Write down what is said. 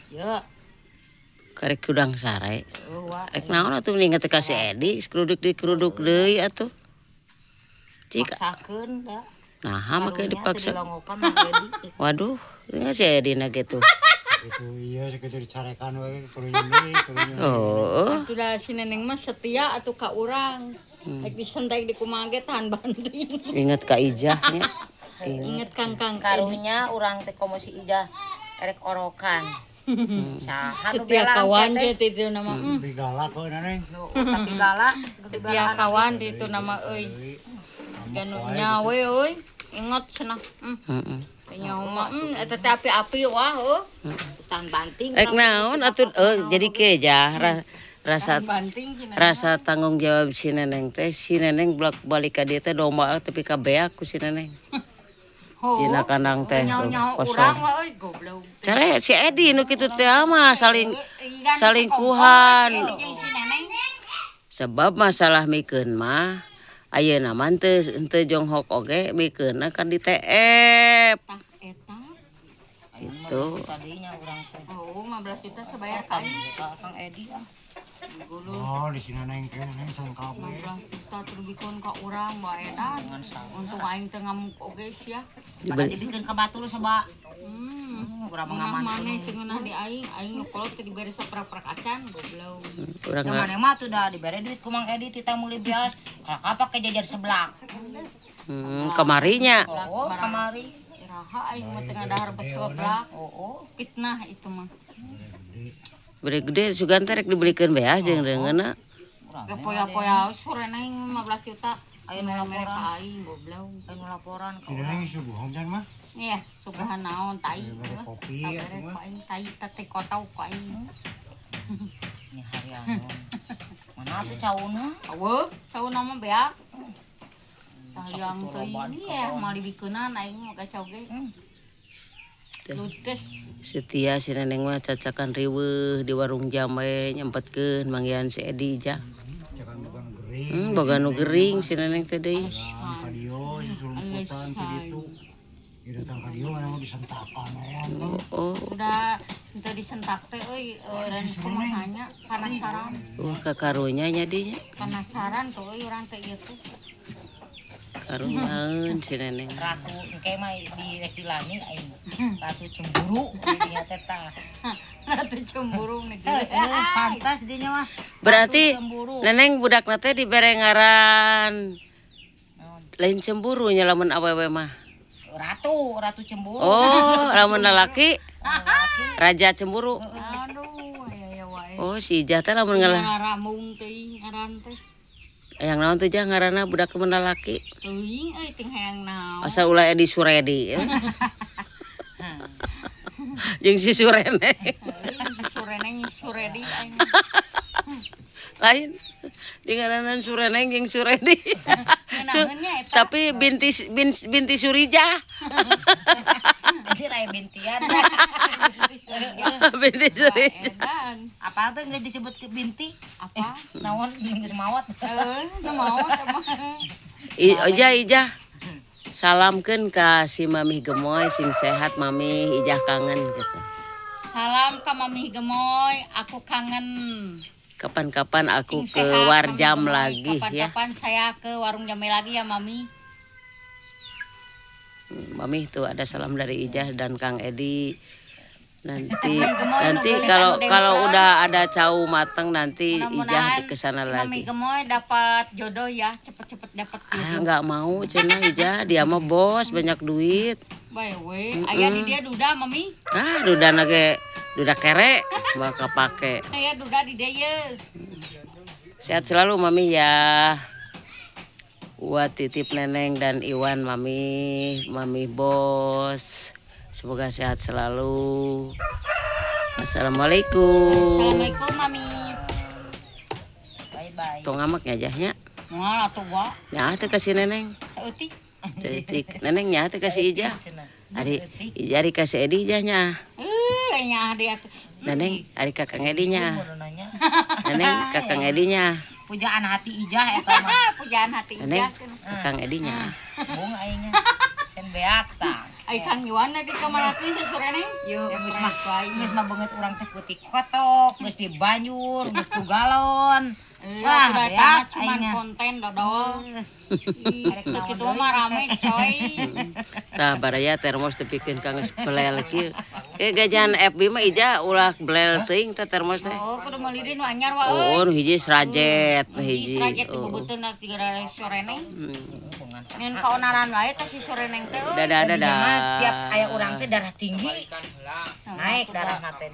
Ya. Karek udang sare. Wah. Rek naon atuh mending teh ka si Edi, keruduk deui atuh. Cik. Maksakeun da. Nah, make dipaksa. Dilongokan mah Edi. Waduh, ini si Edi na gitu. Itu iya segitu dicarekan we kurunya deui, kurunya. Oh. Atuh da si Neneng mah setia atuh ka urang. Rek disentek di kumaha ge tahan banting. Ingat ka Ijahnya. Inget Kang Karunya urang teh komo si Ijah erek orokan. Saha nu setia bela kawan teh itu nama. Lebih galak we Neneng. Tapi galak. Setia kawan itu nama euy. Ganu nyawe euy. Ingat cenah. Heeh. Nyawa mah eta teh api-api wah heuh. Tahan banting. Rek naon atuh jadi kejah rasa Banting cenah. rasa tanggung jawab si Neneng teh si Neneng balik ka dieu teh domba tapi ka beak ku si Neneng. Dina kandang teh Nyawa urang kosong. wah euy goblok. Care si Edi nu kitu teh mah salingkuhan. Sebab masalah mikeun mah ayeuna mah teu jonghok oge mikeunna kan di TF. Tah eta. Gitu. Tadinya urang teh. Oh 15 juta sebayar kan. Kang Edi ah. Gulu Oh, di sini Neneng teh Neneng sangkape. 15 juta terbikun ka urang bae edan. Untuk aing teh ngamuk oge sia. Pada dibikin ke batu lu soba. Urang Menang mengaman. maneh teu ngeunah di aing nu kolot teh dibere saprak-prak acan goblok. Urang Yang mana mah tuh dah dibere duit ku Mang Edi ti muli bias. Kalau apa ke jajar sebelah. kemarinya. Oh, kamari. Iraha aing mah teu ngadahar beseblak. Oh, Fitnah itu mah. Beri gede sugan teh rek dibelikeun beas jeung reungeunna. Kepoya-poya sore naing 15 juta. Ayo Mere-mere laporan. ka aing goblok. Ayo laporan Si ke Neneng subuhan can mah. Iya, sugahan naon tai. Bere kopi Tabere atuh ku mah. aing tai teh kotau ku aing. ini hari anu. Mana tuh cauna? Aweuh, sauna mah beak. Sayang teuing ini ya mau dibikeunan aing mah kacau ge. Lutes. Setia si Neneng mah cacakan riweuh di warung jam we nyempetkeun manggihan si Edi jah. Jangan bukan gering. Boga nu gering si Neneng teh deui. Datang ka dieu suruh putan ti ditu. Ieu datang ka dieu mana mau disentakan aya. Oh, Udah ente disentak teh euy ran kumahanya penasaran. kakarunya nya dinya. Penasaran tuh euy urang teh ieu tuh. Karung naon si Neneng. Ratu engke mah di rekilani aing. Ratu cemburu dinya teh tah. Ratu cemburu nih. Pantas dinya mah. Berarti Cemburu. Neneng budakna teh dibere ngaran lain cemburu nya lamun awewe mah. Ratu cemburu. Oh, lamun lalaki raja cemburu. Aduh, aya wae. Oh, si Ijah teh lamun ngalah. Ngaramung teuing ngaran teh. Yang naon teh jah ngaranna budak temen lalaki. Teuing euy teh hayang naon. Asa ulah Edi Suredi. Jeung si Surene. Sureneng suredi aing. Lain. Di ngaranan Sureneng jeung Suredi. Ngeunahnya eta. Tapi binti Surijah. Anjir aya bintian. Binti Surijah. Edan. Apa tuh enggak disebut ke binti? Apa? Naon geus mawat. Nu mau emang. Ijah. Salamkeun ka si Mamih Gemoy sing sehat Mamih Ijah kangen gitu. Salam ka Mamih Gemoy, aku kangen. Kapan-kapan aku Sing ke sehat, Warjam Mami Gemoy. lagi ya. Kapan-kapan saya ke warung Jamai lagi ya Mami. Mami tuh ada salam dari Ijah dan Kang Edi. Nanti Gemoy, kalau udah ada cau mateng nanti Ijah Mudah-mudahan ke sana si Mami lagi. Gemoy dapat jodoh ya, cepet-cepet dapat Ah, jodoh. nggak mau cenah Ijah, dia mah bos banyak duit. Bae we, aya di dia duda Mami. Ah, duda kere bakal pake. Aya duda di dia ye. Sehat selalu Mami ya. Buat titip Neneng dan Iwan Mami bos. Semoga sehat selalu. Assalamualaikum. Assalamualaikum Mami. Bye bye. Tong ngamak nyajahnya. Moal atuh gua. Nya teh kasih Neneng. Eutik. Cetik. Neneng nya teh kasih Ijah. Ari kasih Edi Ijahnya. Nya dia tuh. Neneng ari Kakang Edinya. Mau nanya. Neneng Kakang Edinya. Pujaan hati Ijah eta mah. Pujaan hati Neneng ijah. Kakang Edinya. Bung aingnya. Sen beak tah. Ai Kang Iwan di kamar teh sore neng. Yuk, geus mah beungeut urang teh putih kotok, geus di banjur, geus ku galon. Wah, udah beak tamat cuman aingnya. konten dodol. Teu kitu mah rame coy. Tah baraya termos teh pikeun kang geus belel kieu. Gajan FB mah ija ulah belel teuing teh termos teh. Oh, kudu meulidin nu anyar wa euy. Oh, nu hiji serajet, nu hiji. Hiji teh bebeuteuh na 3 sore neng. Ngan kaonaran wae teh si sore neng teh. Dadah dadah. Tiap aya urang teh darah tinggi. Naik darah teh.